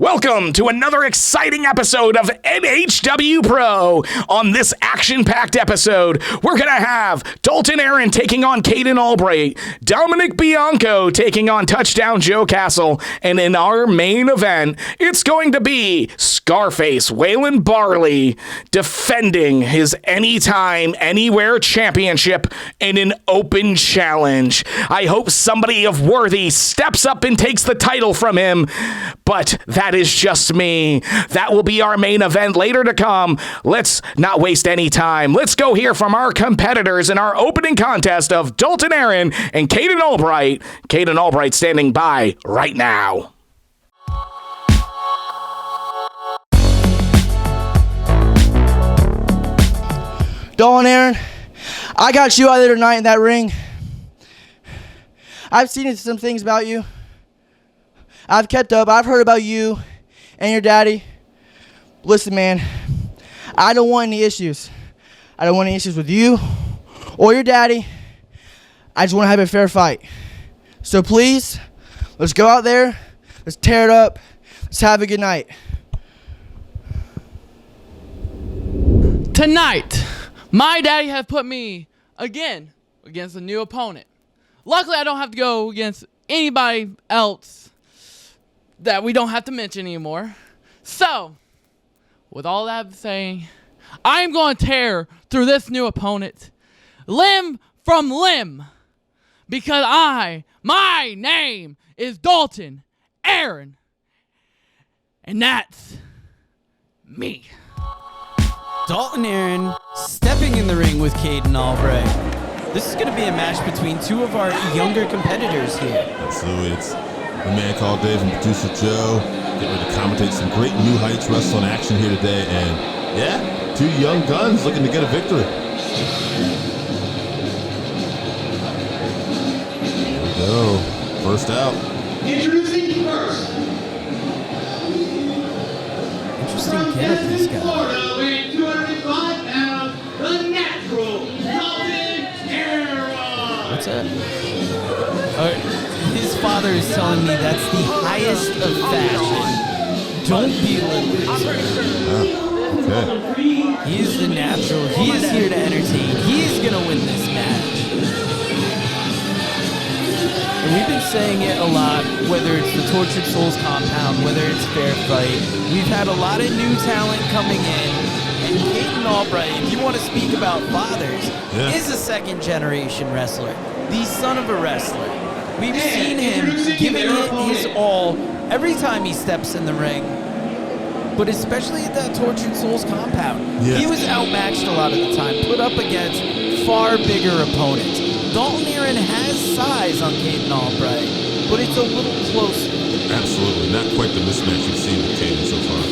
Welcome to another exciting episode of NHW Pro. On this action-packed episode, we're going to have Dalton Aaron taking on Caden Albright, Dominic Bianco taking on Touchdown Joe Castle, and in our main event, it's going to be Scarface Waylon Barley defending his Anytime, Anywhere championship in an open challenge. I hope somebody of worthy steps up and takes the title from him, but that is just me. That will be our main event later to come. Let's not waste any time. Let's go hear from our competitors in our opening contest of Dalton Aaron and Caden Albright. Caden Albright standing by right now. Dalton Aaron, I got you out there tonight in that ring. I've seen some things about you. I've kept up. I've heard about you and your daddy. Listen, man, I don't want any issues. I don't want any issues with you or your daddy. I just want to have a fair fight. So please, let's go out there. Let's tear it up. Let's have a good night. Tonight, my daddy has put me again against a new opponent. Luckily, I don't have to go against anybody else that we don't have to mention anymore. So, with all that saying, I'm going to tear through this new opponent limb from limb, because my name is Dalton Aaron, and that's me. Dalton Aaron stepping in the ring with Caden Albright. This is going to be a match between two of our younger competitors here. Absolutely. It's my man called Dave and producer Joe getting ready to commentate some great New Heights wrestling action here today. And yeah, two young guns looking to get a victory. Here we go. First out. Introducing first. Interesting get up this guy. Florida weighing 205 pounds, the natural Dalton Aaron. What's that? His father is telling me that's the highest of fashion. Don't be Okay. He is the natural. He is here to entertain. He is going to win this match. And we've been saying it a lot, whether it's the Tortured Souls compound, whether it's Fair Fight. We've had a lot of new talent coming in. And Caden Albright, if you want to speak about fathers, is a second-generation wrestler. The son of a wrestler. We've seen him giving it his all every time he steps in the ring. But especially at that Tortured Souls compound. He was outmatched a lot of the time, put up against far bigger opponents. Dalton Aaron has size on Caden Albright, but it's a little closer. Absolutely. Not quite the mismatch you've seen with Caden so far.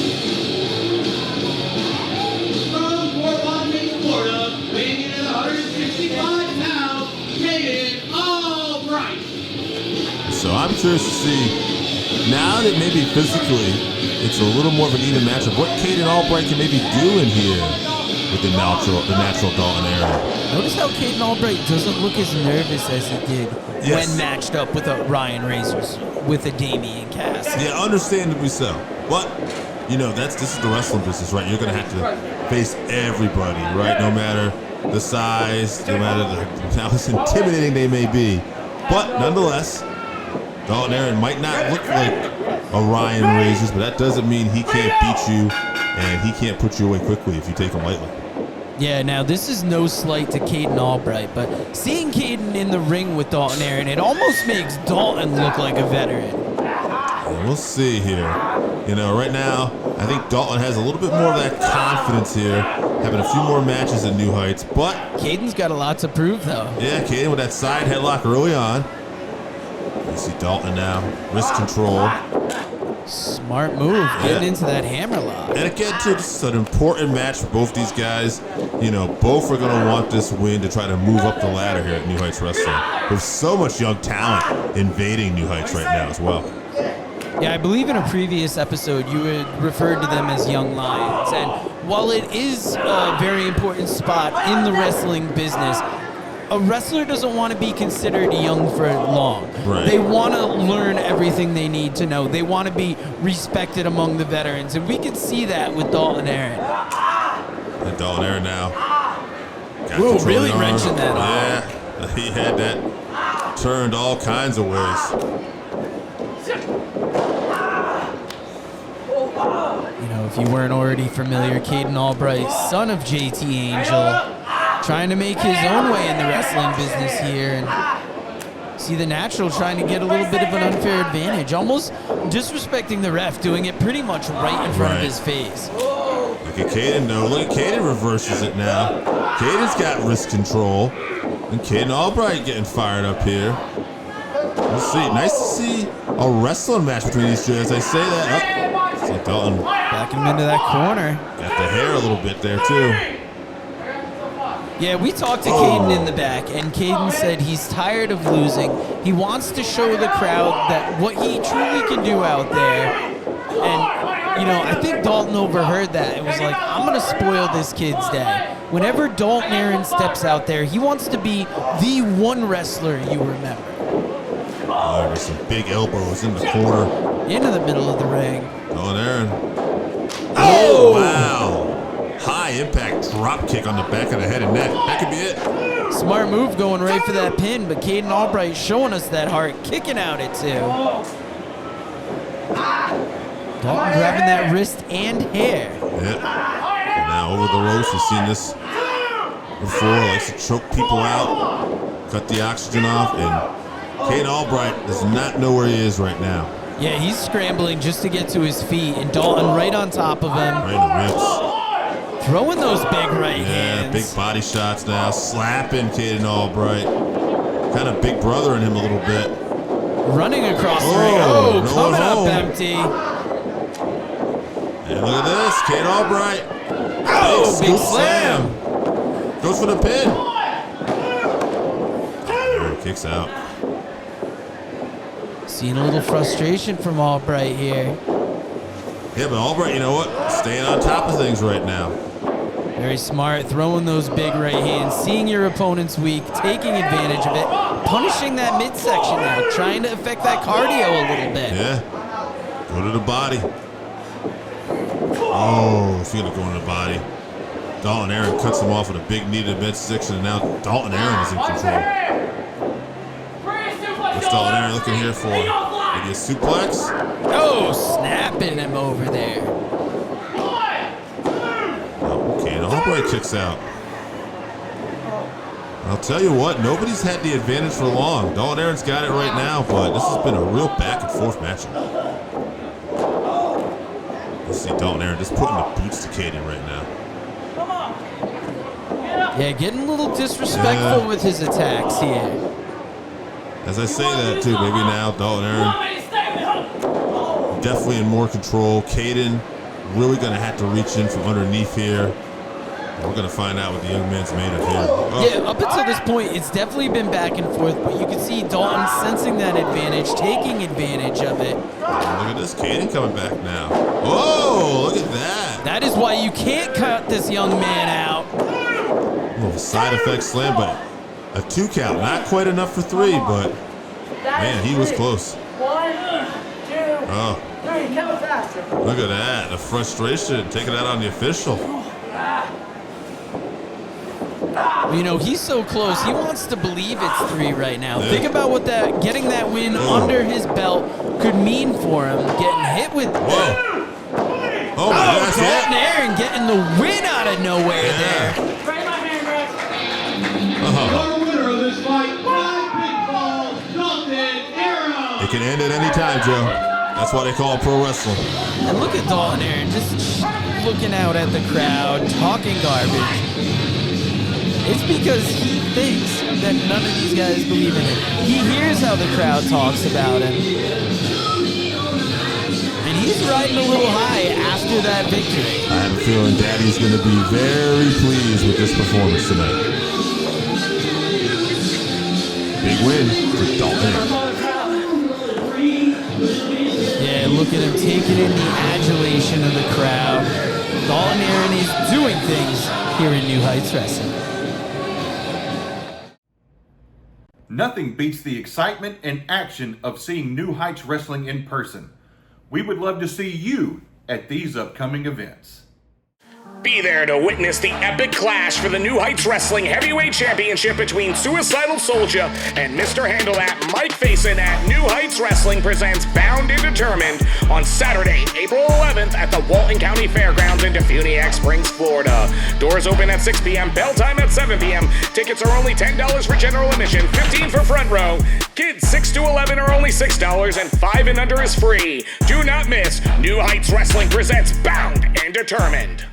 From Fort Lauderdale, Florida, weighing in at 165 pounds, Caden Albright. So I'm curious to see, now that maybe physically it's a little more of an even matchup, what Caden Albright can maybe do in here with the natural Dalton Aaron. Notice how Caden Albright doesn't look as nervous as he did when matched up with a Ryan Razers, with a Damian Cass. Yeah, understandably so. But, you know, this is the wrestling business, right? You're going to have to face everybody, right? No matter the size, no matter how intimidating they may be. But nonetheless, Dalton Aaron might not look like a Ryan Razors, but that doesn't mean he can't beat you and he can't put you away quickly if you take him lightly. Yeah, now this is no slight to Caden Albright, but seeing Caden in the ring with Dalton Aaron, it almost makes Dalton look like a veteran. And we'll see here. You know, right now, I think Dalton has a little bit more of that confidence here, having a few more matches at New Heights, but Caden's got a lot to prove, though. Yeah, Caden with that side headlock early on. You see Dalton now, wrist control. Smart move, getting into that hammerlock. And again, too, this is an important match for both these guys. You know, both are going to want this win to try to move up the ladder here at New Heights Wrestling. There's so much young talent invading New Heights right now as well. Yeah, I believe in a previous episode you had referred to them as young lions. And while it is a very important spot in the wrestling business, a wrestler doesn't want to be considered young for long. Right. They want to learn everything they need to know. They want to be respected among the veterans, and we can see that with Dalton Aaron. And Dalton Aaron now. Whoa, really wrenching that arm. Yeah, he had that turned all kinds of ways. You know, if you weren't already familiar, Caden Albright, son of JT Angel, trying to make his own way in the wrestling business here, and see the Natural trying to get a little bit of an unfair advantage, almost disrespecting the ref, doing it pretty much right in front of his face. Look at Kaden, though. Look at Kaden reverses it now. Kaden's got wrist control. And Caden Albright getting fired up here. Let's see. Nice to see a wrestling match between these two. As I say that, see Dalton backing him into that corner. Got the hair a little bit there, too. Yeah, we talked to Caden in the back, and Caden said he's tired of losing. He wants to show the crowd that what he truly can do out there. And, you know, I think Dalton overheard that. It was like, I'm going to spoil this kid's day. Whenever Dalton Aaron steps out there, he wants to be the one wrestler you remember. Oh, there's some big elbows in the corner. Into the middle of the ring. Dalton Aaron. Oh, wow. High impact drop kick on the back of the head and neck. That could be it. Smart move going right for that pin, but Caden Albright showing us that heart, kicking out at 2. Dalton grabbing that wrist and hair. Yep. And now over the ropes, we've seen this before. Likes to choke people out, cut the oxygen off, and Caden Albright does not know where he is right now. Yeah, he's scrambling just to get to his feet, and Dalton right on top of him. Right in the ribs. Throwing those big right hands. Big body shots now, slapping Caden Albright. Kind of big brother in him a little bit. Running across the ring. Oh, coming up empty. And look at this, Caden Albright. Oh, big slam. Goes for the pin. Kicks out. Seeing a little frustration from Albright here. Yeah, but Albright, you know what? Staying on top of things right now. Very smart, throwing those big right hands, seeing your opponent's weak, taking advantage of it, punishing that midsection now, trying to affect that cardio a little bit. Yeah. Go to the body. Oh, he's going to go in the body. Dalton Aaron cuts him off with a big knee to the midsection, and now Dalton Aaron is in control. What's Dalton Aaron looking here for? Maybe a suplex? Oh, snapping him over there. Okay, and Albright kicks out. I'll tell you what, nobody's had the advantage for long. Dalton Aaron's got it right now, but this has been a real back and forth matchup. Let's see Dalton Aaron just putting the boots to Kaden right now. Yeah, getting a little disrespectful with his attacks here. As I say that too, maybe now Dalton Aaron definitely in more control. Kaden really going to have to reach in from underneath here. We're going to find out what the young man's made of here. Oh. Yeah, up until this point, it's definitely been back and forth, but you can see Dalton sensing that advantage, taking advantage of it. Look at this, Kaden coming back now. Oh, look at that. That is why you can't cut this young man out. A little side effect slam, but a 2 count. Not quite enough for 3, but man, he was close. 1, 2, 3, count faster. Look at that, the frustration, taking that on the official. You know, he's so close. He wants to believe it's 3 right now. Think about what that getting that win under his belt could mean for him. Getting hit with. Whoa. Oh, my gosh. Dalton Aaron getting the win out of nowhere there. Your winner of this fight, by pinfall, Dalton Aaron. It can end at any time, Joe. That's why they call it pro wrestling. And look at Dalton Aaron just looking out at the crowd, talking garbage. It's because he thinks that none of these guys believe in him. He hears how the crowd talks about him. And he's riding a little high after that victory. I have a feeling Daddy's going to be very pleased with this performance tonight. Big win for Dalton. Yeah, look at him taking in the adulation of the crowd. Dalton Aaron is doing things here in New Heights Wrestling. Nothing beats the excitement and action of seeing New Heights Wrestling in person. We would love to see you at these upcoming events. Be there to witness the epic clash for the New Heights Wrestling Heavyweight Championship between Suicidal Soldier and Mr. Handle That Mike Faison at New Heights Wrestling presents Bound and Determined on Saturday, April 11th at the Walton County Fairgrounds in DeFuniak Springs, Florida. Doors open at 6 p.m., bell time at 7 p.m. Tickets are only $10 for general admission, $15 for front row. Kids 6 to 11 are only $6 and 5 and under is free. Do not miss New Heights Wrestling presents Bound and Determined.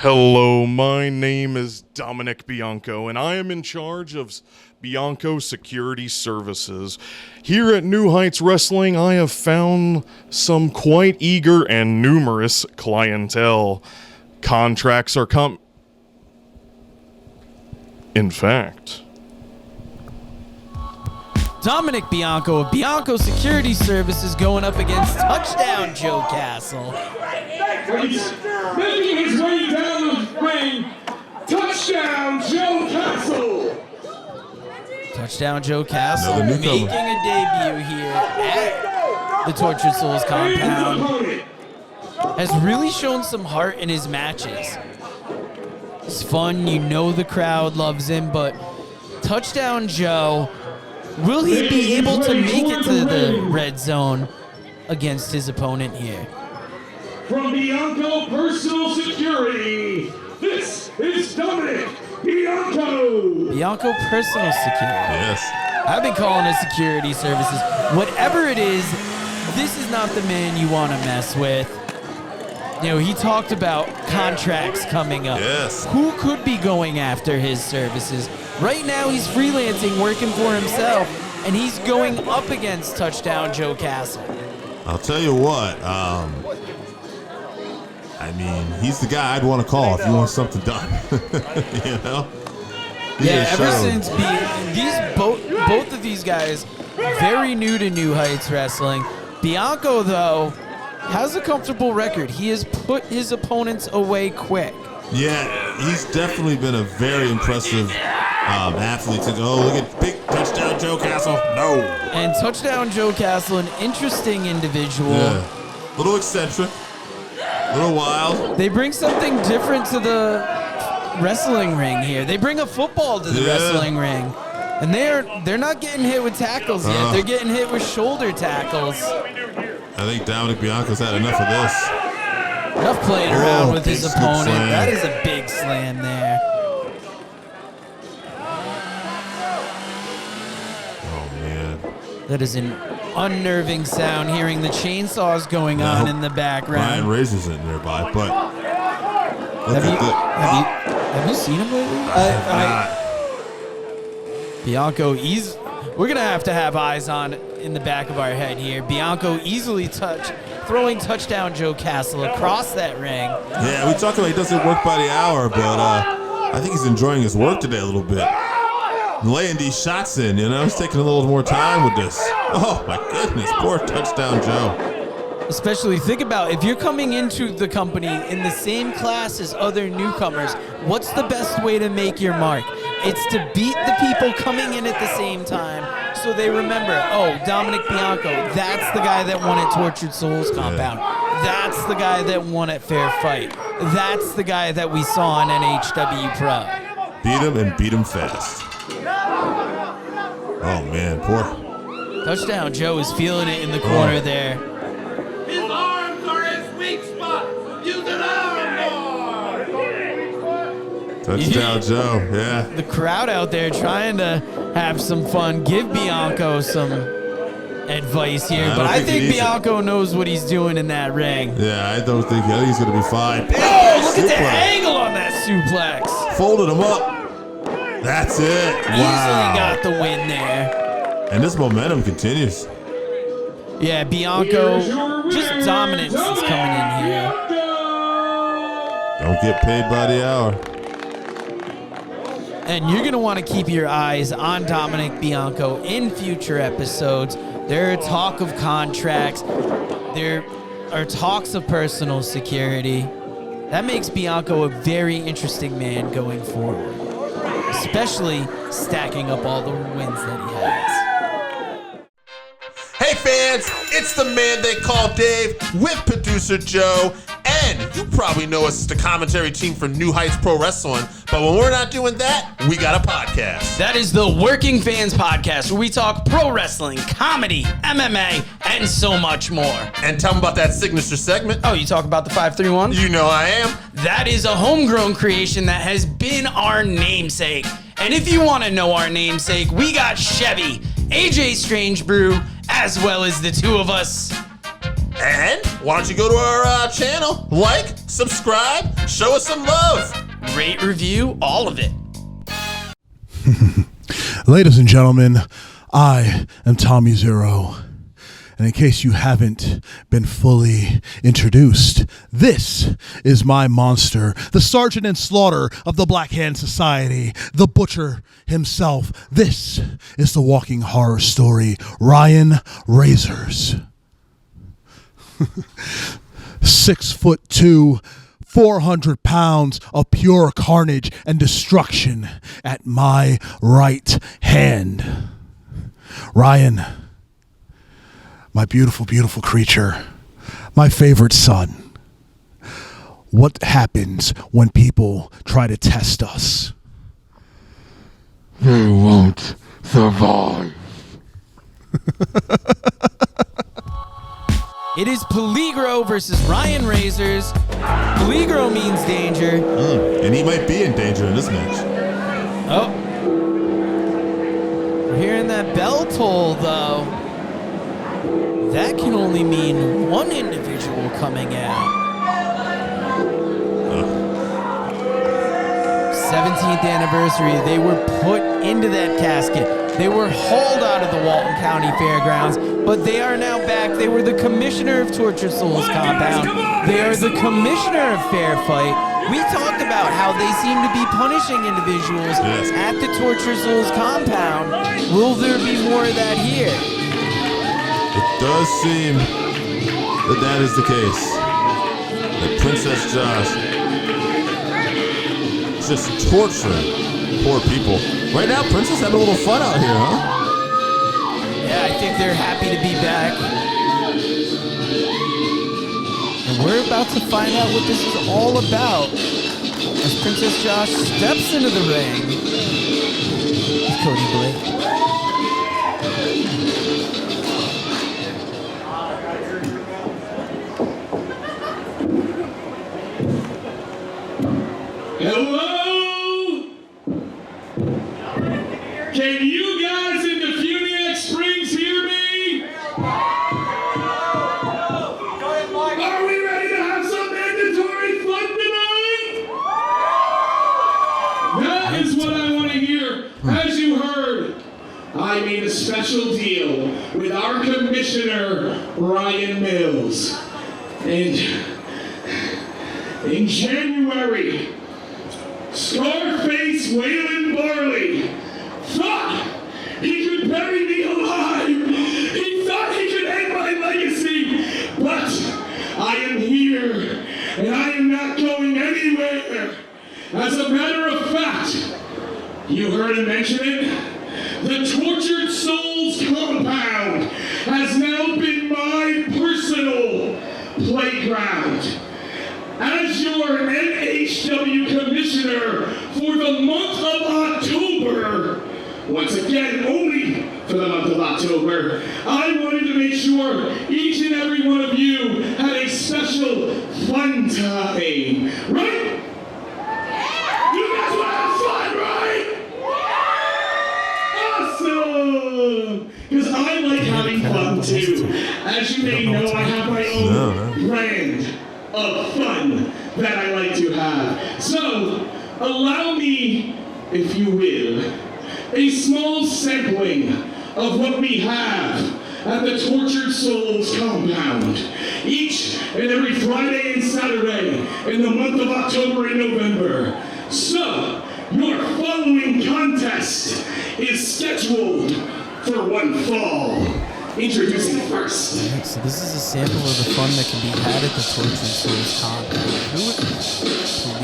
Hello, my name is Dominic Bianco, and I am in charge of Bianco Security Services. Here at New Heights Wrestling, I have found some quite eager and numerous clientele. Contracts are In fact... Dominic Bianco of Bianco Security Services going up against Touchdown Joe Castle. Making his way down the ring, Touchdown Joe Castle. Touchdown Joe Castle Another making newcomer. a debut here at the Tortured Souls compound. Has really shown some heart in his matches. It's fun, you know the crowd loves him, but Touchdown Joe, will he be able to make it to the red zone against his opponent here? From Bianco Personal Security, this is Dominic Bianco. Bianco Personal Security. Yes. I've been calling it security services. Whatever it is, this is not the man you want to mess with. You know, he talked about contracts coming up. Yes. Who could be going after his services? Right now, he's freelancing, working for himself, and he's going up against Touchdown Joe Castle. I'll tell you what, I mean, he's the guy I'd want to call if you want something done. You know? Ever since both of these guys, very new to New Heights Wrestling. Bianco, though, has a comfortable record. He has put his opponents away quick. Yeah, he's definitely been a very impressive athlete. Oh, look at big Touchdown Joe Castle. No. And Touchdown Joe Castle, an interesting individual. Yeah. A little eccentric. A little wild. They bring something different to the wrestling ring here. They bring a football to the wrestling ring. And they're not getting hit with tackles yet. They're getting hit with shoulder tackles. I think Dominic Bianco's had enough of this. Enough playing around with his big opponent. slam. That is a big slam there. Oh, man. That is an unnerving sound, hearing the chainsaws going on in the background. Ryan Razors isn't nearby, but Have you seen him lately? Bianco, we're going to have eyes on in the back of our head here. Bianco easily throwing Touchdown Joe Castle across that ring. Yeah, we talk about he doesn't work by the hour, but I think he's enjoying his work today a little bit. Laying these shots in, you know, he's taking a little more time with this. Oh my goodness, poor Touchdown Joe. Especially think about if you're coming into the company in the same class as other newcomers, what's the best way to make your mark? It's to beat the people coming in at the same time so they remember, oh, Dominic Bianco, that's the guy that won at Tortured Souls compound. Yeah. That's the guy that won at Fair Fight. That's the guy that we saw on NHW Pro. Beat him and beat him fast. Oh man, poor. Touchdown Joe is feeling it in the corner there. His arms are his weak spot. Use an arm more. Touchdown Joe, yeah. The crowd out there trying to have some fun, give Bianco some advice here, but I think Bianco knows what he's doing in that ring. Yeah, I think he's going to be fine. Oh, look at the angle on that suplex. Folded him up. That's it. Wow. Easily got the win there. And this momentum continues. Yeah, Bianco, just dominance is coming in here. Don't get paid by the hour. And you're going to want to keep your eyes on Dominic Bianco in future episodes. There are talk of contracts. There are talks of personal security. That makes Bianco a very interesting man going forward. Especially stacking up all the wins that he has. Hey fans, it's the man they call Dave with producer Joe, and you probably know us as the commentary team for New Heights Pro Wrestling, but when we're not doing that, we got a podcast. That is the Working Fans Podcast, where we talk pro wrestling, comedy, MMA, and so much more. And tell them about that signature segment. Oh, you talk about the 531? You know I am. That is a homegrown creation that has been our namesake. And if you want to know our namesake, we got Chevy, AJ Strange Brew, as well as the two of us. And why don't you go to our channel, like, subscribe, show us some love. Rate, review, all of it. Ladies and gentlemen, I am Tommy Zero. And in case you haven't been fully introduced, this is my monster, the Sergeant and Slaughter of the Black Hand Society, the Butcher himself. This is the walking horror story, Ryan Razers. 6'2", 400 pounds of pure carnage and destruction at my right hand. Ryan, my beautiful, beautiful creature, my favorite son. What happens when people try to test us? They won't survive. It is Peligro versus Ryan Razers. Peligro means danger. And he might be in danger in this match. Oh. We're hearing that bell toll, though. That can only mean one individual coming out. 17th anniversary, they were put into that casket. They were hauled out of the Walton County Fairgrounds, but they are now back. They were the commissioner of Tortured Souls Compound. They are the commissioner of Fair Fight. We talked about how they seem to be punishing individuals at the Tortured Souls Compound. Will there be more of that here? It does seem that that is the case. That Princess Josh is just torturing poor people. Right now, Princess having a little fun out here, huh? Yeah, I think they're happy to be back. And we're about to find out what this is all about as Princess Josh steps into the ring with Cody Blake. Hello? Can you guys in DeFuniak Springs hear me? Are we ready to have some mandatory fun tonight? That is what I want to hear. As you heard, I made a special deal with our commissioner, Ryan Mills. And in January, Scarface Waylon Barley thought he could bury me alive. He thought he could end my legacy. But I am here, and I am not going anywhere. As a matter of fact, you heard him mention it, the Tortured Souls Compound has now been my personal playground. As your NHW Commissioner for the month of October, once again, only for the month of October, I wanted to make sure each and every one of you had a special fun time. Right? You guys want to have fun, right? Awesome! Because I like having fun too. As you may know, I have my own brand of fun that I like to have. So, allow me, if you will, a small sampling of what we have at the Tortured Souls Compound each and every Friday and Saturday in the month of October and November. So, your following contest is scheduled for one fall. Introducing first. Right, so this is a sample of the fun that can be had at the Tortured Souls Compound.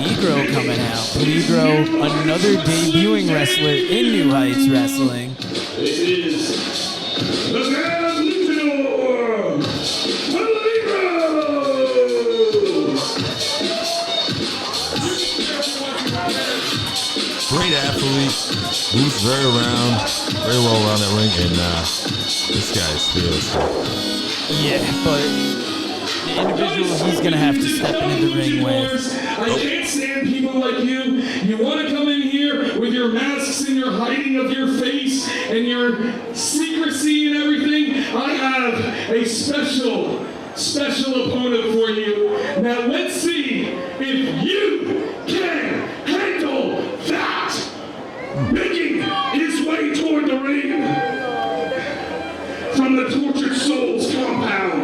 Peligro coming out. Peligro, another debuting wrestler in New Heights Wrestling. It is the Grand Luchador, Peligro! Great athlete, moves very well around that ring, and this guy is fearless. Yeah, but the individual he's going to have to step into the ring with. I can't stand people like you. You want to come in here with your masks and your hiding of your face and your secrecy and everything. I have a special opponent for you. Now let's see if you can handle that. Making his way toward the ring from the Tortured Souls compound,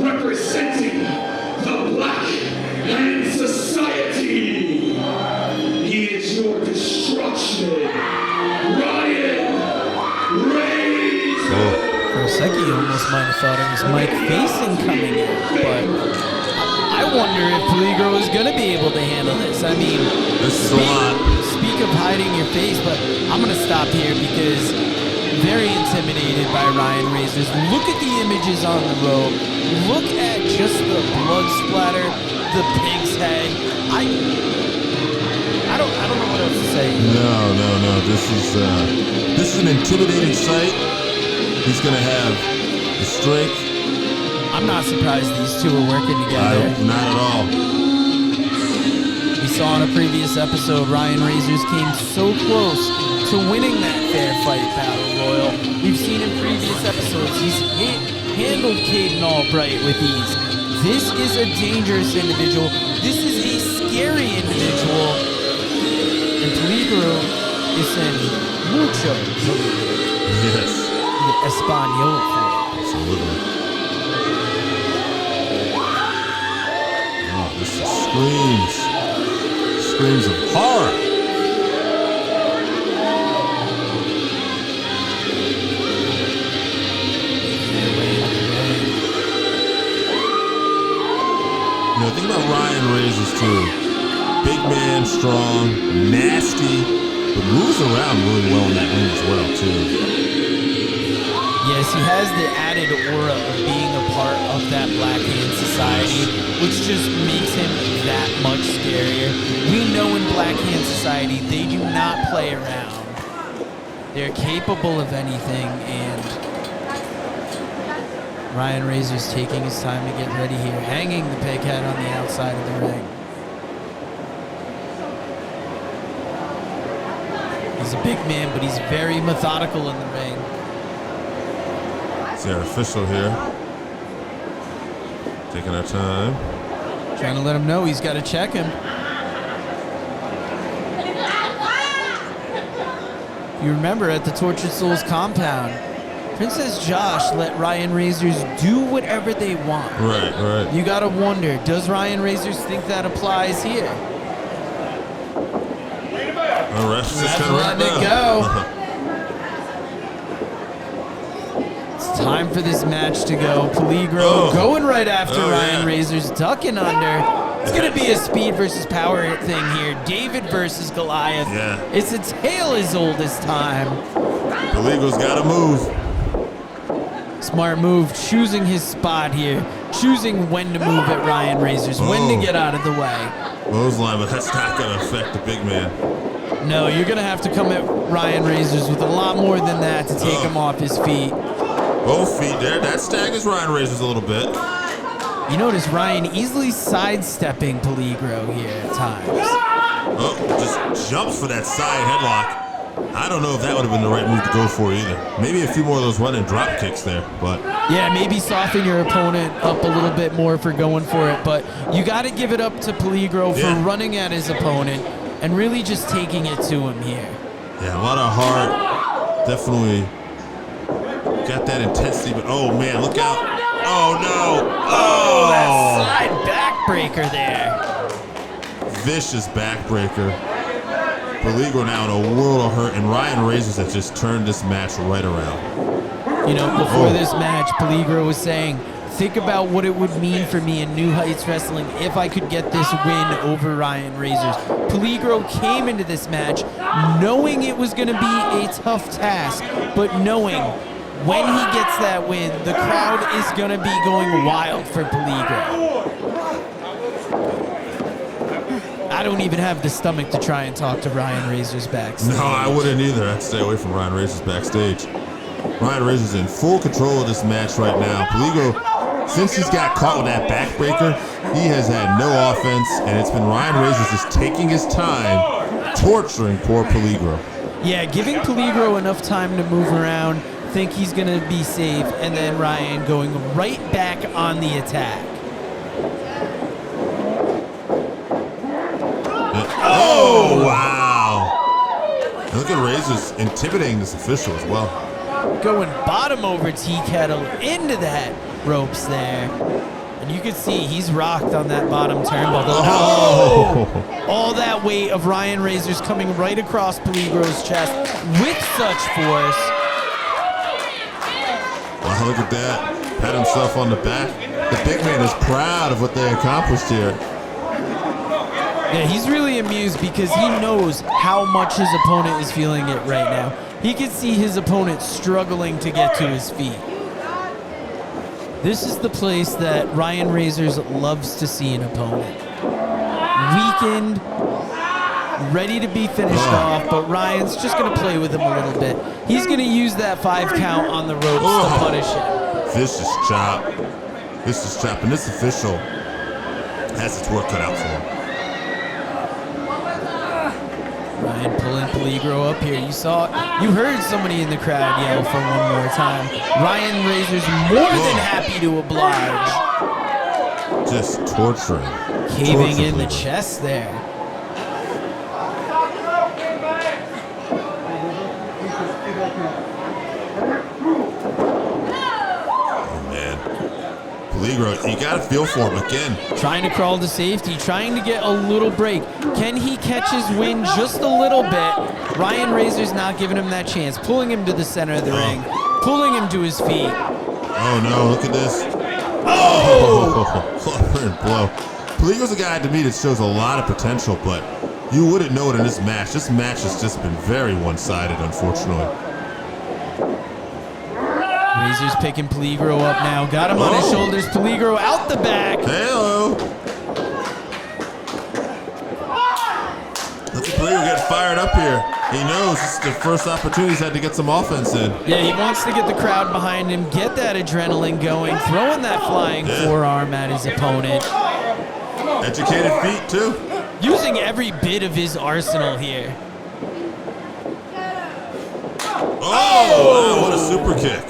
representing the Black Hand Society. He is your destruction, Ryan Razor. For a second, you almost might have thought it was Mike Faison coming in, but I wonder if Peligro is going to be able to handle this. I mean, speak of hiding your face, but I'm going to stop here because very intimidated by Ryan Razors. Look at the images on the rope. Look at just the blood splatter, the pig's head. I don't know what else to say. No. This is an intimidating sight. He's gonna have the strength. I'm not surprised these two are working together. Not at all. We saw in a previous episode, Ryan Razors came so close to winning that fair fight battle royal. We've seen in previous episodes, he's handled Caden Albright with ease. This is a dangerous individual. This is a scary individual. And Peligro is in mucho peligro. Yes. The Espanol for it. Absolutely. Oh, this is screams of horror. You know, think about Ryan Razors too. Big man, strong, nasty, but moves around really well in that ring as well too. Yes, he has the added aura of being a part of that Black Hand Society, which just makes him that much scarier. We know in Black Hand Society, they do not play around. They're capable of anything, and Ryan Razor's taking his time to get ready here, hanging the pig head on the outside of the ring. He's a big man, but he's very methodical in the ring. It's our official here. Taking our time. Trying to let him know he's got to check him. You remember at the Tortured Souls compound, Princess Josh let Ryan Razors do whatever they want. Right. You gotta wonder, does Ryan Razors think that applies here? All right, That's letting it go. It's time for this match to go. Peligro going right after Ryan Razors, ducking under. It's gonna be a speed versus power thing here. David versus Goliath. Yeah. It's a tale as old as time. Peligro's gotta move. Smart move, choosing his spot here, choosing when to move at Ryan Razors, when to get out of the way. Clothesline, but that's not going to affect the big man. No, you're going to have to come at Ryan Razors with a lot more than that to take him off his feet. Both feet there. That staggers Ryan Razors a little bit. You notice Ryan easily sidestepping Peligro here at times. Oh, just jumps for that side headlock. I don't know if that would have been the right move to go for either. Maybe a few more of those running drop kicks there, but... Yeah, maybe soften your opponent up a little bit more for going for it, but you got to give it up to Peligro for running at his opponent and really just taking it to him here. Yeah, a lot of heart. Definitely got that intensity, but oh man, look out. Oh no. Oh! That side backbreaker there. Vicious backbreaker. Peligro now in a world of hurt, and Ryan Razors has just turned this match right around. You know, before this match, Peligro was saying, think about what it would mean for me in New Heights Wrestling if I could get this win over Ryan Razors. Peligro came into this match knowing it was going to be a tough task, but knowing when he gets that win, the crowd is going to be going wild for Peligro. I don't even have the stomach to try and talk to Ryan Razors backstage. No, I wouldn't either. I'd stay away from Ryan Razors backstage. Ryan Razors in full control of this match right now. Peligro, since he's got caught with that backbreaker, he has had no offense, and it's been Ryan Razors just taking his time, torturing poor Peligro. Yeah, giving Peligro enough time to move around, think he's going to be safe, and then Ryan going right back on the attack. Oh, wow. And look at Razors intimidating this official as well. Going bottom over Tea Kettle into that ropes there. And you can see he's rocked on that bottom turnbuckle. Oh! All that weight of Ryan Razors coming right across Peligro's chest with such force. Wow, look at that. Pat himself on the back. The big man is proud of what they accomplished here. Yeah, he's really amused because he knows how much his opponent is feeling it right now. He can see his opponent struggling to get to his feet. This is the place that Ryan Razors loves to see an opponent. Weakened, ready to be finished off, but Ryan's just going to play with him a little bit. He's going to use that 5 count on the ropes to punish him. Vicious chop. Vicious chop. And this official has its work cut out for him. Ryan pulling Peligro up here. You heard somebody in the crowd yell for one more time. Ryan Razors more than happy to oblige. Just torturing. Caving in the chest there. Peligro, you gotta feel for him again. Trying to crawl to safety, trying to get a little break. Can he catch his wind just a little bit? Ryan Razor's not giving him that chance. Pulling him to the center of the ring. Pulling him to his feet. Oh no, look at this. Oh! Clubber and blow. Peligro's a guy to me that shows a lot of potential, but you wouldn't know it in this match. This match has just been very one-sided, unfortunately. Razors picking Peligro up now. Got him on his shoulders. Peligro out the back. Hello. Look at Peligro getting fired up here. He knows this is the first opportunity he's had to get some offense in. Yeah, he wants to get the crowd behind him, get that adrenaline going, throwing that flying forearm at his opponent. Educated feet, too. Using every bit of his arsenal here. Oh, wow, what a super kick.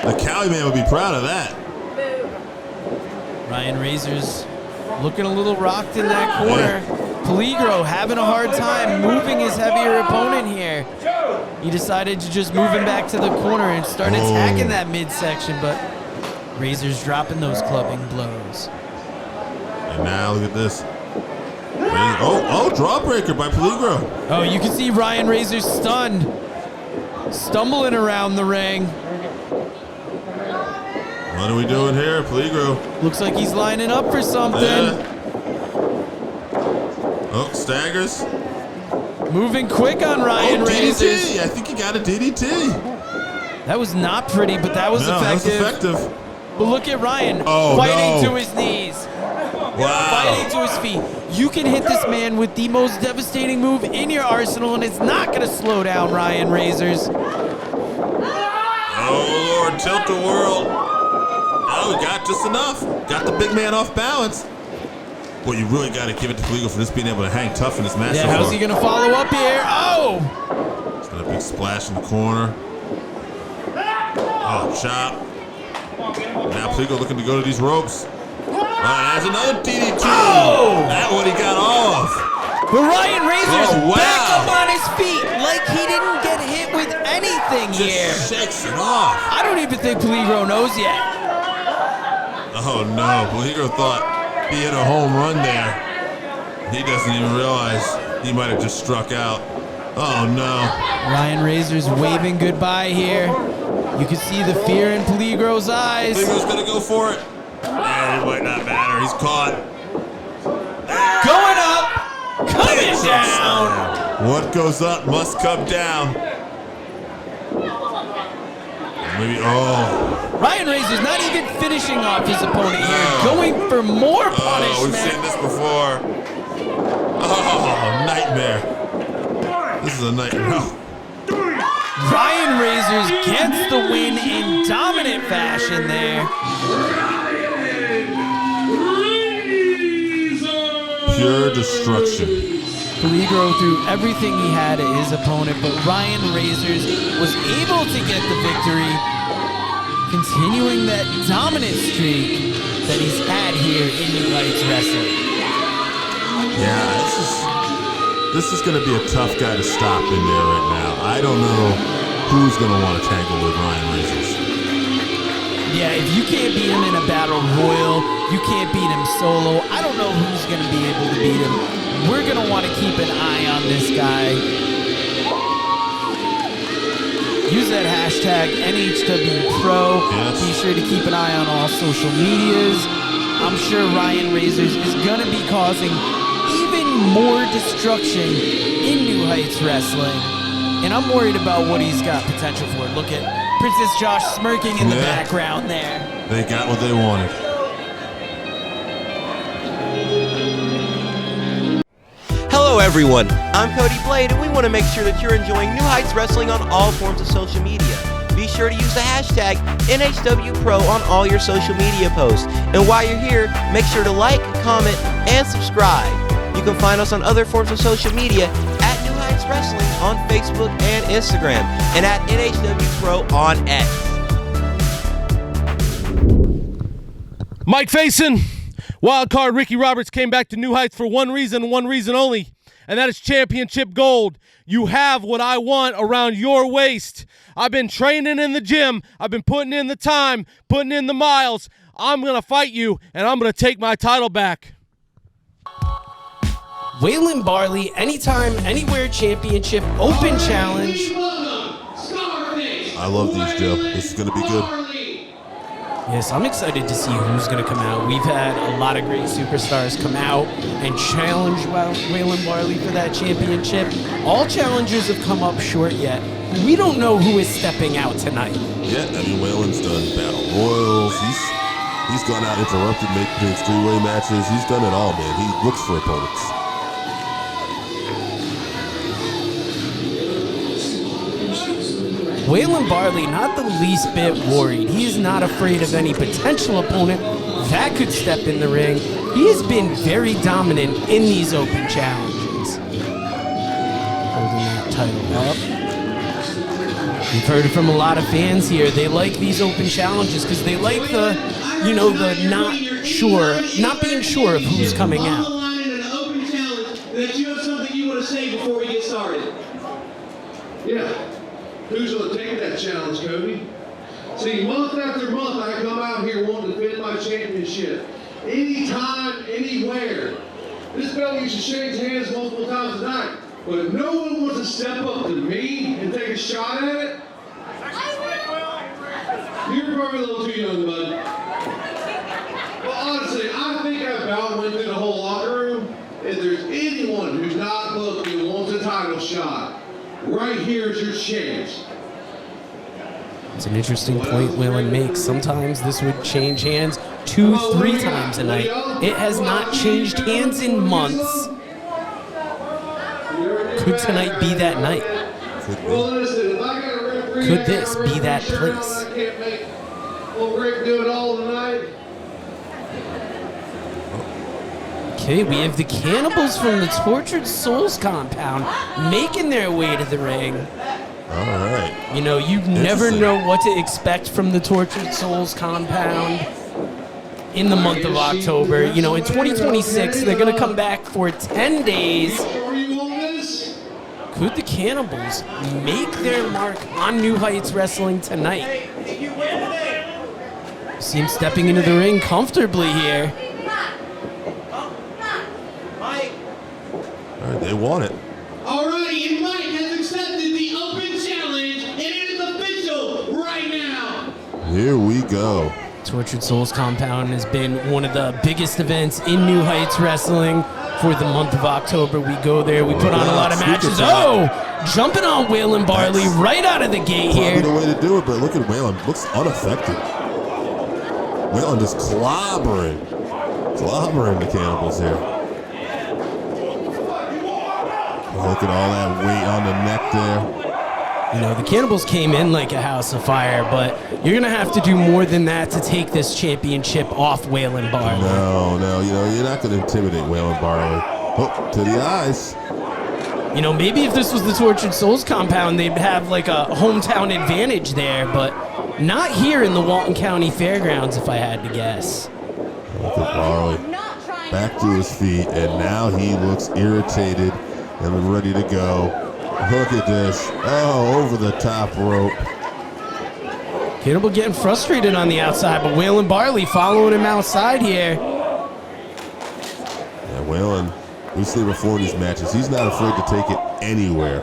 The Cali man would be proud of that. Ryan Razors looking a little rocked in that corner. Peligro having a hard time moving his heavier opponent here. He decided to just move him back to the corner and start attacking that midsection, but Razors dropping those clubbing blows. And now look at this. Drawbreaker by Peligro. Oh, you can see Ryan Razors stunned. Stumbling around the ring. What are we doing here, Peligro? Looks like he's lining up for something. Oh, staggers. Moving quick on Ryan Razors. DDT. I think he got a DDT. That was not pretty, but that was effective. That was effective. But look at Ryan fighting to his knees. Wow. Fighting to his feet. You can hit this man with the most devastating move in your arsenal, and it's not going to slow down Ryan Razors. Oh, Lord, tilt the world. Oh, got just enough. Got the big man off balance. Well, you really got to give it to Peligro for this being able to hang tough in this match. Yeah, how's he going to follow up here? Oh! It's got a big splash in the corner. Oh, chop. Now Peligro looking to go to these ropes. There's another DDT. Oh! That one he got off. But Ryan Razors back up on his feet like he didn't get hit with anything here. Just shakes it off. I don't even think Peligro knows yet. Oh no, Peligro thought he hit a home run there. He doesn't even realize he might have just struck out. Oh, no. Ryan Razors waving goodbye here. You can see the fear in Peligro's eyes. Peligro's going to go for it. And it might not matter. He's caught. Going up. Coming down. What goes up must come down. Maybe, Ryan Razors not even finishing off his opponent here. Going for more punishment. We've seen this before. Oh, nightmare. This is a nightmare. Ryan Razors gets the win in dominant fashion there. Pure destruction. Peligro threw everything he had at his opponent, but Ryan Razors was able to get the victory, continuing that dominant streak that he's had here in New Heights Wrestling. Yeah, this is going to be a tough guy to stop in there right now. I don't know who's going to want to tangle with Ryan Razors. Yeah, if you can't beat him in a battle royal, you can't beat him solo. I don't know who's going to be able to beat him. We're going to want to keep an eye on this guy. Use that hashtag NHW Pro. Yes. Be sure to keep an eye on all social medias. I'm sure Ryan Razors is going to be causing even more destruction in New Heights Wrestling. And I'm worried about what he's got potential for. Look at Princess Josh smirking in the background there. They got what they wanted. Hello everyone, I'm Cody Blade and we want to make sure that you're enjoying New Heights Wrestling on all forms of social media. Be sure to use the hashtag NHW Pro on all your social media posts. And while you're here, make sure to like, comment, and subscribe. You can find us on other forms of social media at New Heights Wrestling on Facebook and Instagram, and at NHW Pro on X. Mike Faison, wildcard Ricky Roberts came back to New Heights for one reason only, and that is championship gold. You have what I want around your waist. I've been training in the gym. I've been putting in the time, putting in the miles. I'm going to fight you, and I'm going to take my title back. Waylon Barley, Anytime, Anywhere Championship Open Challenge. I love these, Joe. This is going to be good. Yes, I'm excited to see who's going to come out. We've had a lot of great superstars come out and challenge Waylon Barley for that championship. All challengers have come up short yet. We don't know who is stepping out tonight. Yeah, I mean, Waylon's done battle royals. He's gone out interrupted, making three-way matches. He's done it all, man. He looks for opponents. Waylon Barley, not the least bit worried. He is not afraid of any potential opponent that could step in the ring. He has been very dominant in these open challenges. Holding that title up. We've heard it from a lot of fans here. They like these open challenges because they like the not being sure of who's coming out. That you have something you want to say before we get started. Yeah. Who's going to take that challenge, Cody? See, month after month, I come out here wanting to defend my championship. Anytime, anywhere. This belt used to shake hands multiple times a night, but if no one wants to step up to me and take a shot at it, you're probably a little too young, bud. Well, honestly, I think that bout went through the whole locker room. If there's anyone who's not looking and wants a title shot, right here is your chance. It's an interesting point Waylon makes. Sometimes this would change hands 2-3 times a night. It has not changed hands in months. Could tonight be that night? Could this be that place? Okay, we have the Cannibals from the Tortured Souls compound making their way to the ring. All right. You know, you never know what to expect from the Tortured Souls compound in the month of October. You know, in 2026, they're going to come back for 10 days. Could the Cannibals make their mark on New Heights Wrestling tonight? See him stepping into the ring comfortably here. All right, they want it. All right, and Mike has Here we go. Tortured Souls Compound has been one of the biggest events in New Heights Wrestling for the month of October. We go there, we put on a lot of matches. Oh, jumping on Waylon Barley right out of the gate here. Probably the way to do it, but look at Waylon. Looks unaffected. Waylon just clobbering the Cannibals here. Look at all that weight on the neck there. You know, the Cannibals came in like a house of fire, but you're going to have to do more than that to take this championship off Waylon Barley. No, you know, you're not going to intimidate Waylon Barley. Oh, to the eyes. You know, maybe if this was the Tortured Souls Compound, they'd have like a hometown advantage there, but not here in the Walton County Fairgrounds, if I had to guess. Look at Barley. Back to his feet, and now he looks irritated and ready to go. Look at this. Oh, over the top rope. Cannibal getting frustrated on the outside, but Waylon Barley following him outside here. Yeah, Waylon, we've seen before in these matches, he's not afraid to take it anywhere.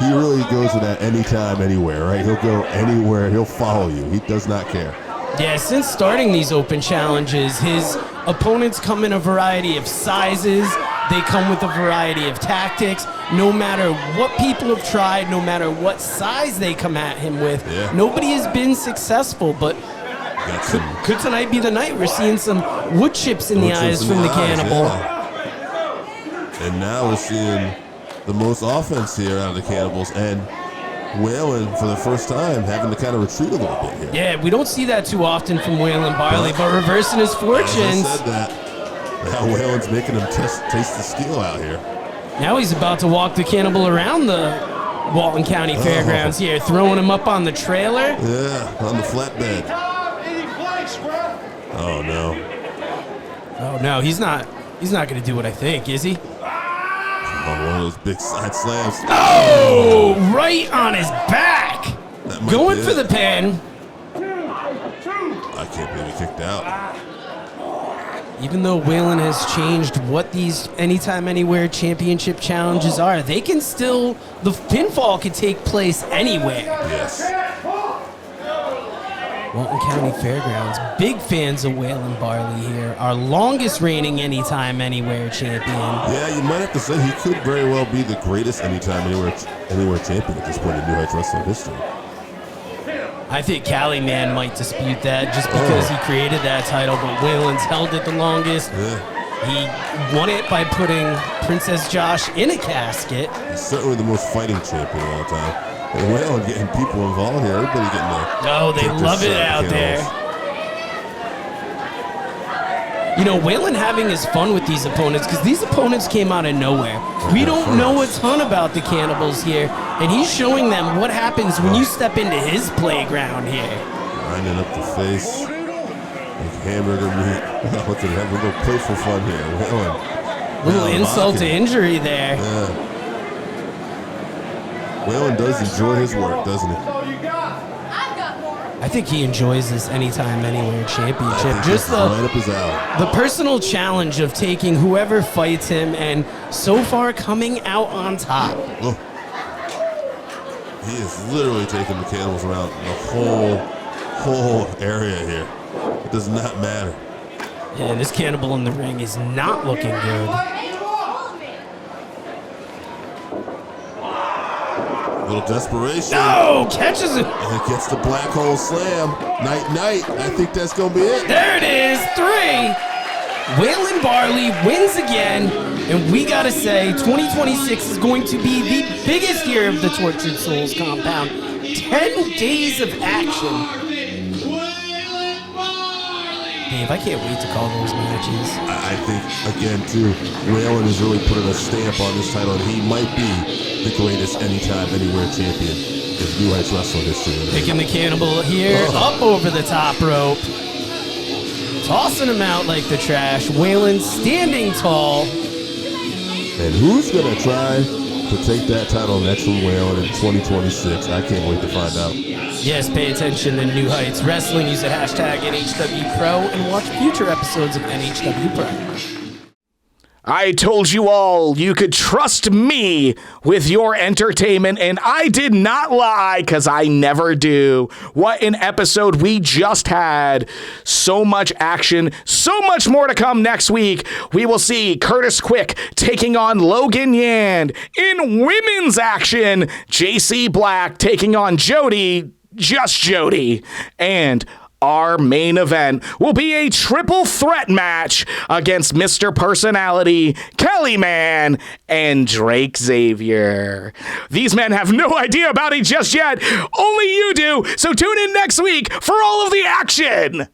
He really goes with that anytime, anywhere, right? He'll go anywhere. He'll follow you. He does not care. Yeah, since starting these open challenges, his opponents come in a variety of sizes. They come with a variety of tactics. No matter what people have tried, no matter what size they come at him with, nobody has been successful. But could tonight be the night? We're seeing some wood chips in the eyes from the Cannibal. Yeah. And now we're seeing the most offense here out of the Cannibals. And Waylon, for the first time, having to kind of retreat a little bit here. Yeah, we don't see that too often from Waylon Barley, but reversing his fortunes. I said that. Now Waylon's making him taste the steel out here. Now he's about to walk the Cannibal around the Walton County Fairgrounds here, throwing him up on the trailer. Yeah, on the flatbed. Oh no. Oh no, he's not going to do what I think, is he? Oh, one of those big side slams. Oh, right on his back. Going for the pin. I can't believe he kicked out. Even though Waylon has changed what these Anytime Anywhere Championship challenges are, they can still, the pinfall can take place anywhere. Yes. Walton County Fairgrounds, big fans of Waylon Barley here, our longest reigning Anytime Anywhere champion. Yeah, you might have to say he could very well be the greatest Anytime Anywhere champion at this point in New Heights Wrestling history. I think Cali Man might dispute that just because he created that title, but Waylon's held it the longest. Yeah. He won it by putting Princess Josh in a casket. He's certainly the most fighting champion of all time. And Waylon getting people involved here. Everybody getting the... Oh, they love it out there. You know, Waylon having his fun with these opponents because these opponents came out of nowhere. We don't know a ton about the Cannibals here, and he's showing them what happens when you step into his playground here. Grinding up the face. Like hamburger meat. Look at that. We're going to play for fun here. Waylon. Little insult to injury there. Yeah. Waylon does enjoy his work, doesn't he? I think he enjoys this Anytime Anywhere championship. Just right up his alley. The personal challenge of taking whoever fights him and so far coming out on top. Oh. He is literally taking the Cannibals around the whole area here. It does not matter. Yeah, this Cannibal in the ring is not looking good. A little desperation. No! Catches it. And it gets the black hole slam. Night. I think that's going to be it. There it is. 3. Waylon Barley wins again. And we got to say, 2026 is going to be the biggest year of the Tortured Souls Compound. 10 days of action. Dave, I can't wait to call those matches. I think, again, too, Waylon is really putting a stamp on this title, and he might be the greatest Anytime Anywhere champion in New Heights Wrestling history. Picking the Cannibal here, up over the top rope. Tossing him out like the trash. Waylon standing tall. And who's going to try to take that title next from Waylon in 2026? I can't wait to find out. Yes, pay attention to New Heights Wrestling. Use the hashtag NHW Pro and watch future episodes of NHW Pro. I told you all you could trust me with your entertainment, and I did not lie, because I never do. What an episode we just had. So much action, so much more to come next week. We will see Curtis Quick taking on Logan Yand. In women's action, JC Black taking on Jody, just Jody. And our main event will be a triple threat match against Mr. Personality, Kelly Man, and Drake Xavier. These men have no idea about it just yet. Only you do. So tune in next week for all of the action.